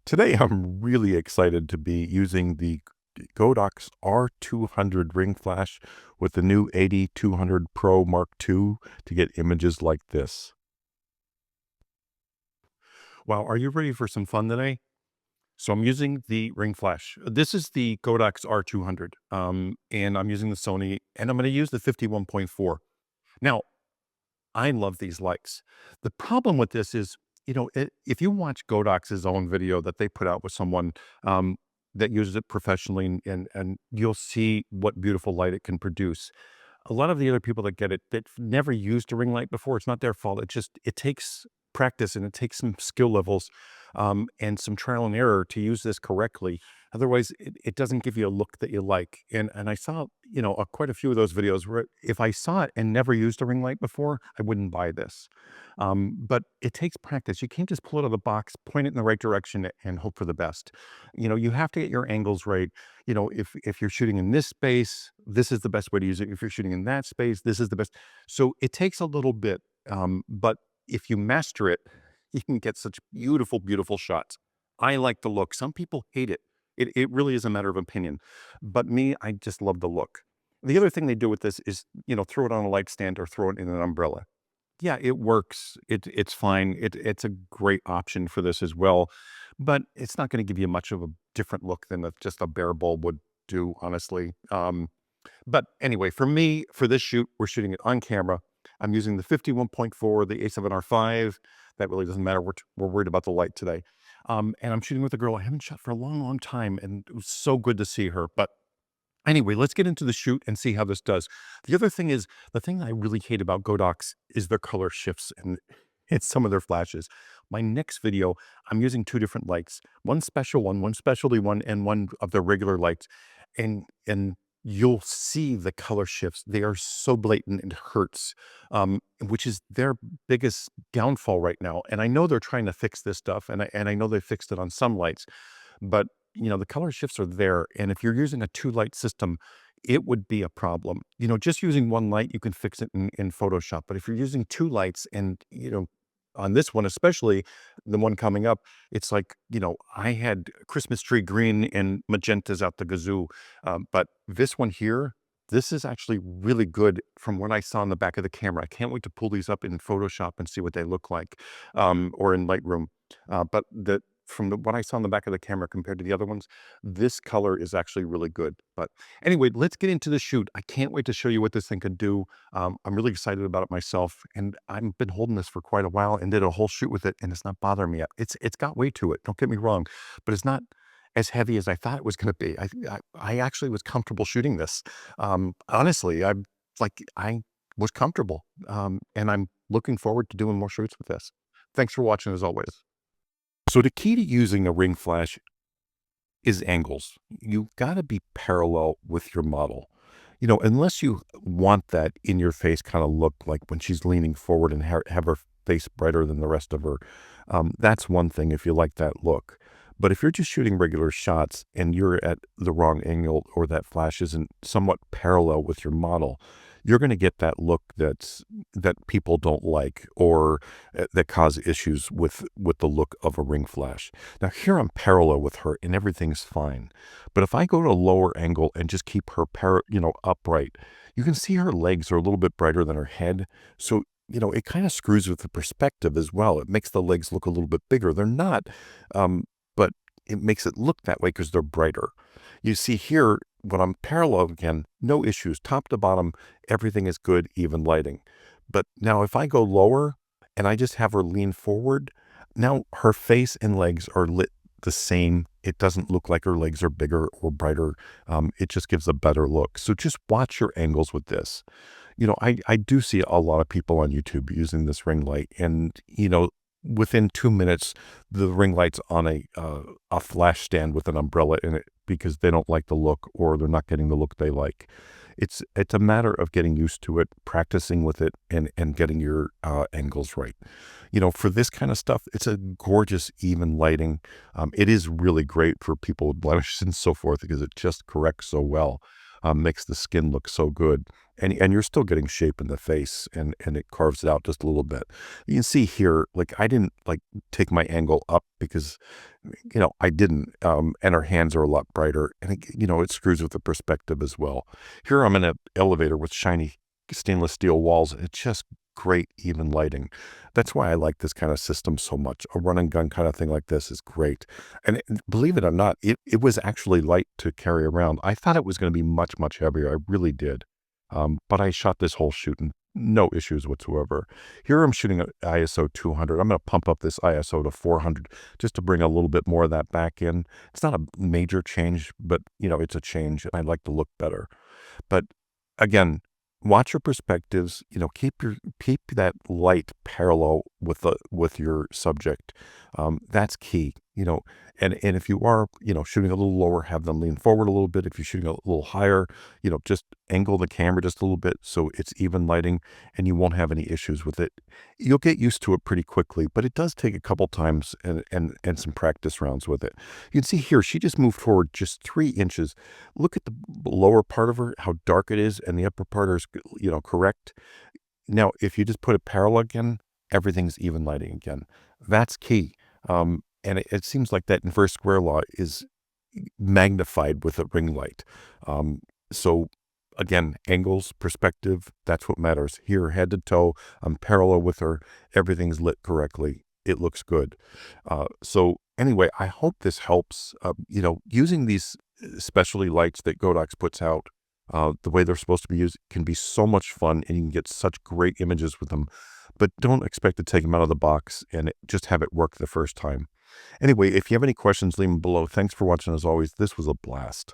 Today, I'm really excited to be using the Godox R200 Ring Flash with the new 8200 Pro Mark II to get images like this. Wow, are you ready for some fun today? So I'm using the Ring Flash. This is the Godox R200, and I'm using the Sony, and I'm going to use the 51.4. Now, I love these lights. The problem with this is, if you watch Godox's own video that they put out with someone um, that uses it professionally, and you'll see what beautiful light it can produce. A lot of the other people that get it that never used a ring light before, it's not their fault. It takes practice and it takes some skill levels and some trial and error to use this correctly. Otherwise, it doesn't give you a look that you like. And I saw, quite a few of those videos where if I saw it and never used a ring light before, I wouldn't buy this. But it takes practice. You can't just pull it out of the box, point it in the right direction, and hope for the best. You have to get your angles right. If you're shooting in this space, this is the best way to use it. If you're shooting in that space, this is the best. So it takes a little bit, but if you master it, you can get such beautiful, beautiful shots. I like the look. Some people hate it. It really is a matter of opinion. But me, I just love the look. The other thing they do with this is, throw it on a light stand or throw it in an umbrella. Yeah, it works. It's fine. It's a great option for this as well, but it's not going to give you much of a different look than just a bare bulb would do, honestly. But anyway, for me, for this shoot, we're shooting it on camera. I'm using the 51.4, the A7R5. That really doesn't matter. We're worried about the light today. And I'm shooting with a girl I haven't shot for a long, long time, and it was so good to see her. But anyway, let's get into the shoot and see how this does. The other thing is, the thing I really hate about Godox is their color shifts and it's some of their flashes. My next video, I'm using two different lights, one special one specialty one, and one of the regular lights. And you'll see the color shifts. They are so blatant, it hurts, which is their biggest downfall right now. And I know they're trying to fix this stuff, and I know they fixed it on some lights, but the color shifts are there. And if you're using a two light system, it would be a problem. Just using one light, you can fix it in Photoshop. But if you're using two lights and, on this one, especially the one coming up, it's like, I had Christmas tree green and magentas out the gazoo. But this one here, this is actually really good from what I saw in the back of the camera. I can't wait to pull these up in Photoshop and see what they look like, or in Lightroom. But what I saw in the back of the camera compared to the other ones, this color is actually really good. But anyway, let's get into the shoot. I can't wait to show you what this thing can do. I'm really excited about it myself, and I've been holding this for quite a while and did a whole shoot with it, and it's not bothering me yet. It's got weight to it. Don't get me wrong, but it's not as heavy as I thought it was going to be. I actually was comfortable shooting this. Honestly, I was comfortable, and I'm looking forward to doing more shoots with this. Thanks for watching as always. So the key to using a ring flash is angles. You got to be parallel with your model. Unless you want that in your face kind of look like when she's leaning forward and have her face brighter than the rest of her. That's one thing if you like that look. But if you're just shooting regular shots and you're at the wrong angle or that flash isn't somewhat parallel with your model, you're going to get that look that people don't like, or that cause issues with the look of a ring flash. Now here I'm parallel with her and everything's fine. But if I go to a lower angle and just keep her upright, you can see her legs are a little bit brighter than her head. So it kind of screws with the perspective as well. It makes the legs look a little bit bigger. They're not, but it makes it look that way because they're brighter. You see here, when I'm parallel again, no issues. Top to bottom, everything is good, even lighting. But now if I go lower and I just have her lean forward, now her face and legs are lit the same. It doesn't look like her legs are bigger or brighter. It just gives a better look. So just watch your angles with this. I do see a lot of people on YouTube using this ring light, and, within 2 minutes, the ring light's on a flash stand with an umbrella in it because they don't like the look or they're not getting the look they like. It's a matter of getting used to it, practicing with it, and getting your angles right. For this kind of stuff, it's a gorgeous, even lighting. It is really great for people with blemishes and so forth because it just corrects so well, makes the skin look so good. and you're still getting shape in the face, and it carves it out just a little bit. You can see here, like I didn't like take my angle up because, I didn't. And her hands are a lot brighter, and it screws with the perspective as well. Here I'm in an elevator with shiny stainless steel walls. It's just great even lighting. That's why I like this kind of system so much. A run and gun kind of thing like this is great. And believe it or not, it was actually light to carry around. I thought it was going to be much, much heavier. I really did. But I shot this whole shoot and no issues whatsoever. Here I'm shooting at ISO 200. I'm going to pump up this ISO to 400 just to bring a little bit more of that back in. It's not a major change, but it's a change. I'd like to look better. But again, watch your perspectives. Keep that light parallel with your subject. That's key. And if you are shooting a little lower, have them lean forward a little bit. If you're shooting a little higher, just angle the camera just a little bit so it's even lighting, and you won't have any issues with it. You'll get used to it pretty quickly, but it does take a couple times and some practice rounds with it. You can see here she just moved forward just 3 inches. Look at the lower part of her, how dark it is, and the upper part is correct. Now, if you just put it parallel again, everything's even lighting again. That's key. And it seems like that inverse square law is magnified with a ring light. So again, angles, perspective, that's what matters. Here, head to toe, I'm parallel with her. Everything's lit correctly. It looks good. So anyway, I hope this helps. Using these specialty lights that Godox puts out, the way they're supposed to be used can be so much fun, and you can get such great images with them. But don't expect to take them out of the box and just have it work the first time. Anyway, if you have any questions, leave them below. Thanks for watching as always. This was a blast.